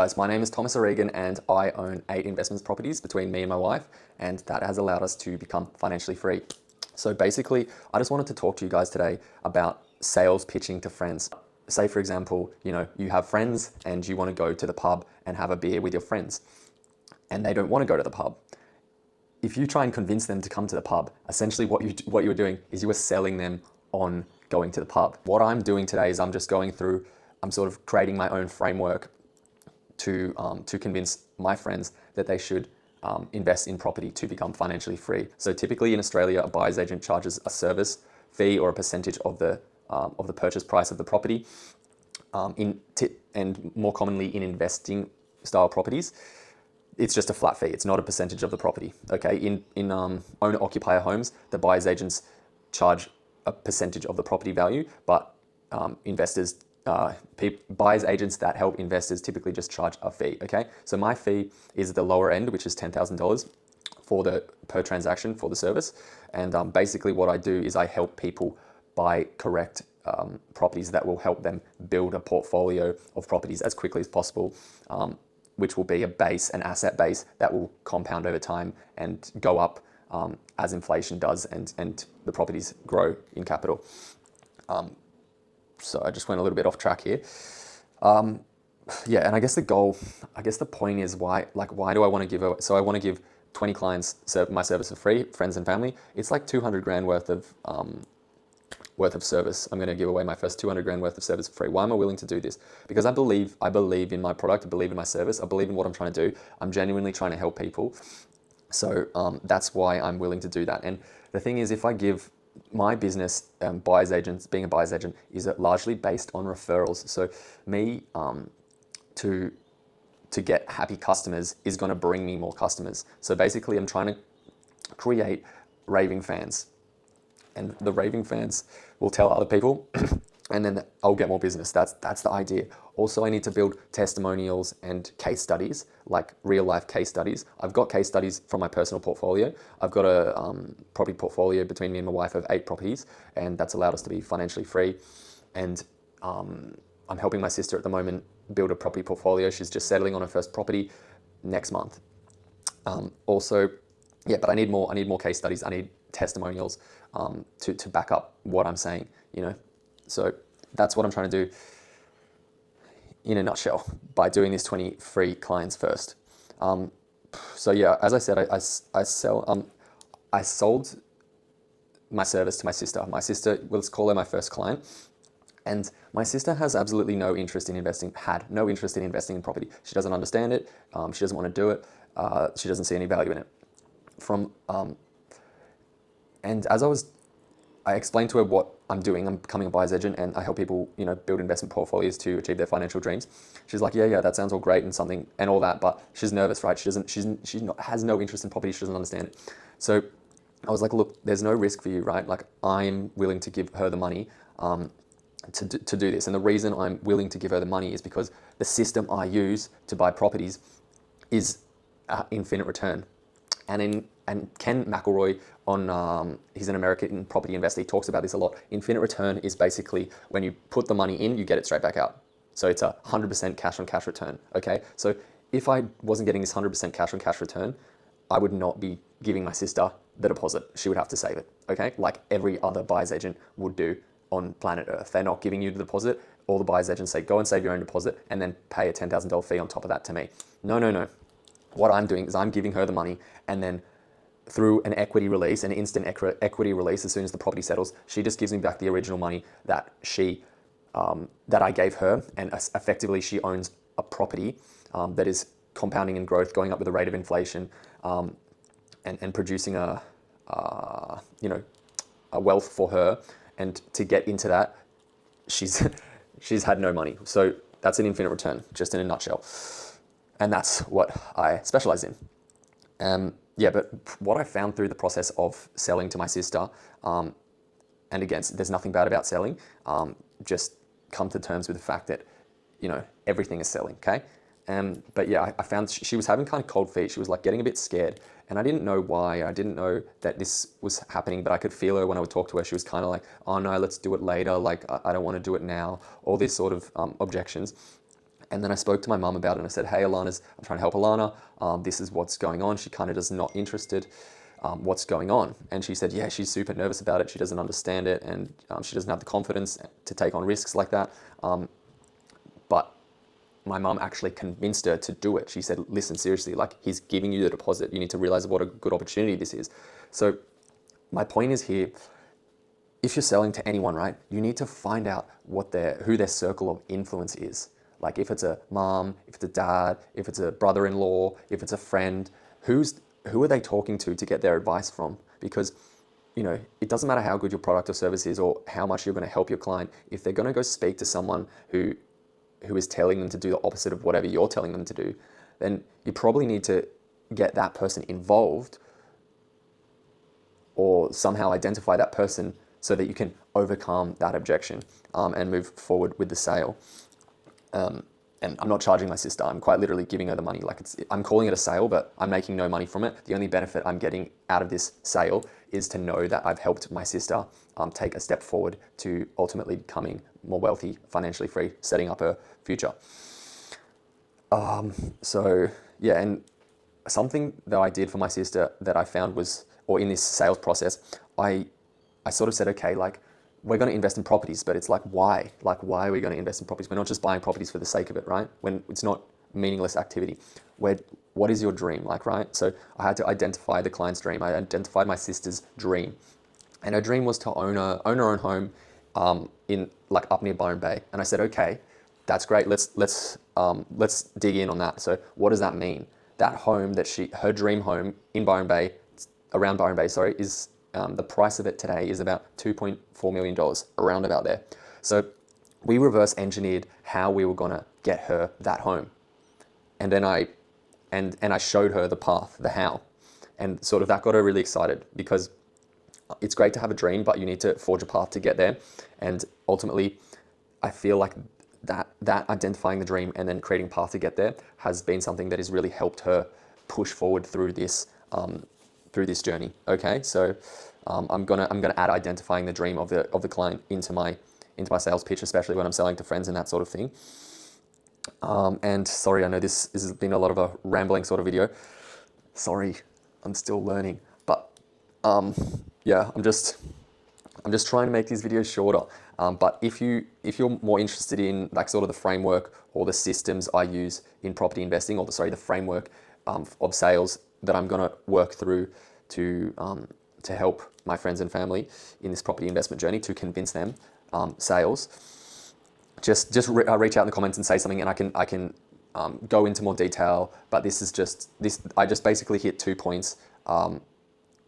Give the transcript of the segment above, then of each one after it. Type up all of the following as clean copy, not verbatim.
Guys, my name is Thomas O'Regan and I own 8 investment properties between me and my wife, and that has allowed us to become financially free. So basically, I just wanted to talk to you guys today about sales pitching to friends. Say for example, you have friends and you want to go to the pub and have a beer with your friends and they don't want to go to the pub. If you try and convince them to come to the pub, essentially what you're doing is you are selling them on going to the pub. What I'm doing today is I'm sort of creating my own framework to convince my friends that they should invest in property to become financially free. So typically in Australia, a buyer's agent charges a service fee or a percentage of the purchase price of the property. And more commonly in investing style properties, it's just a flat fee. It's not a percentage of the property. Okay, in owner-occupier homes, the buyer's agents charge a percentage of the property value, but buyer's agents that help investors typically just charge a fee. Okay, so my fee is the lower end, which is $10,000 per transaction for the service. And basically what I do is I help people buy correct properties that will help them build a portfolio of properties as quickly as possible, which will be an asset base that will compound over time and go up as inflation does and the properties grow in capital. So I just went a little bit off track here. Yeah, and I guess the point is why do I want to give away? So I want to give 20 clients my service for free, friends and family. It's like 200 grand worth of service. I'm going to give away my first 200 grand worth of service for free. Why am I willing to do this? Because I believe in my product, I believe in my service, I believe in what I'm trying to do. I'm genuinely trying to help people. So that's why I'm willing to do that. And the thing is, if I give my business, being a buyer's agent is largely based on referrals. So me to get happy customers is going to bring me more customers. So basically I'm trying to create raving fans, and the raving fans will tell other people and then I'll get more business. That's the idea. Also, I need to build testimonials and case studies, like real life case studies. I've got case studies from my personal portfolio. I've got a property portfolio between me and my wife of 8 properties, and that's allowed us to be financially free. And I'm helping my sister at the moment build a property portfolio. She's just settling on her first property next month. But I need more case studies. I need testimonials to back up what I'm saying, So that's what I'm trying to do in a nutshell by doing these 20 free clients first. So yeah, as I said, I sold my service to my sister. My sister, let's call her my first client. And my sister has absolutely no interest in investing in property. She doesn't understand it. She doesn't want to do it. She doesn't see any value in it. And as I explained to her what I'm doing. I'm becoming a buyer's agent and I help people, build investment portfolios to achieve their financial dreams. She's like, yeah, that sounds all great and all that, but she's nervous, right? She has no interest in property. She doesn't understand it. So I was like, look, there's no risk for you, right? Like, I'm willing to give her the money to do this. And the reason I'm willing to give her the money is because the system I use to buy properties is infinite return. And Ken McElroy, he's an American property investor, he talks about this a lot. Infinite return is basically when you put the money in, you get it straight back out. So it's a 100% cash on cash return, okay? So if I wasn't getting this 100% cash on cash return, I would not be giving my sister the deposit. She would have to save it, okay? Like every other buyer's agent would do on planet Earth. They're not giving you the deposit. All the buyer's agents say, go and save your own deposit and then pay a $10,000 fee on top of that to me. No. What I'm doing is I'm giving her the money, and then through an instant equity release, as soon as the property settles, she just gives me back the original money that that I gave her, and effectively she owns a property that is compounding in growth, going up with the rate of inflation, and producing a wealth for her. And to get into that, she's had no money. So that's an infinite return, just in a nutshell. And that's what I specialize in. But what I found through the process of selling to my sister, and again, there's nothing bad about selling, just come to terms with the fact that, everything is selling, okay? But yeah, I found she was having kind of cold feet. She was like getting a bit scared, and I didn't know why. I didn't know that this was happening, but I could feel her when I would talk to her. She was kind of like, oh no, let's do it later. Like, I don't want to do it now. All these sort of objections. And then I spoke to my mum about it and I said, hey, I'm trying to help Alana. This is what's going on. She kind of just not interested. What's going on? And she said, yeah, she's super nervous about it. She doesn't understand it, and she doesn't have the confidence to take on risks like that. But my mum actually convinced her to do it. She said, listen, seriously, like, he's giving you the deposit. You need to realize what a good opportunity this is. So my point is here, if you're selling to anyone, right, you need to find out who their circle of influence is. Like, if it's a mom, if it's a dad, if it's a brother-in-law, if it's a friend, who are they talking to get their advice from? Because, it doesn't matter how good your product or service is or how much you're going to help your client. If they're going to go speak to someone who is telling them to do the opposite of whatever you're telling them to do, then you probably need to get that person involved or somehow identify that person so that you can overcome that objection and move forward with the sale. And I'm not charging my sister. I'm quite literally giving her the money. Like, I'm calling it a sale, but I'm making no money from it. The only benefit I'm getting out of this sale is to know that I've helped my sister take a step forward to ultimately becoming more wealthy, financially free, setting up her future. So yeah, and something that I did for my sister that I found was, or in this sales process, I sort of said, okay, like, we're going to invest in properties, but it's like, why? Like, why are we going to invest in properties? We're not just buying properties for the sake of it, right? When it's not meaningless activity. What is your dream like, right? So I had to identify the client's dream. I identified my sister's dream. And her dream was to own her own home in, like, up near Byron Bay. And I said, okay, that's great. Let's dig in on that. So what does that mean? That home her dream home in Byron Bay, around Byron Bay, sorry, is the price of it today is about $2.4 million, around about there. So we reverse engineered how we were gonna get her that home. And then I showed her the path, the how. And sort of that got her really excited, because it's great to have a dream, but you need to forge a path to get there. And ultimately, I feel like that identifying the dream and then creating a path to get there has been something that has really helped her push forward through this journey. Okay, so I'm gonna add identifying the dream of the client into my sales pitch, especially when I'm selling to friends and that sort of thing. And sorry, I know this has been a lot of a rambling sort of video. Sorry, I'm still learning, but yeah, I'm just trying to make these videos shorter. But if you're more interested in, like, sort of the framework or the systems I use in property investing, or the framework of sales that I'm gonna work through to help my friends and family in this property investment journey, to convince them sales, just reach out in the comments and say something, and I can go into more detail. But this is just I just basically hit 2 points on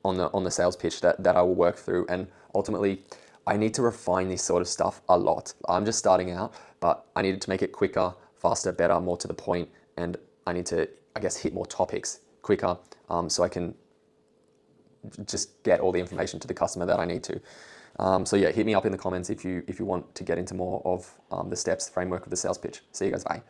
the sales pitch that I will work through, and ultimately I need to refine this sort of stuff a lot. I'm just starting out, but I needed to make it quicker, faster, better, more to the point, and I need to, I guess, hit more topics quicker, so I can just get all the information to the customer that I need to. So yeah, hit me up in the comments if you want to get into more of the steps, framework of the sales pitch. See you guys, bye.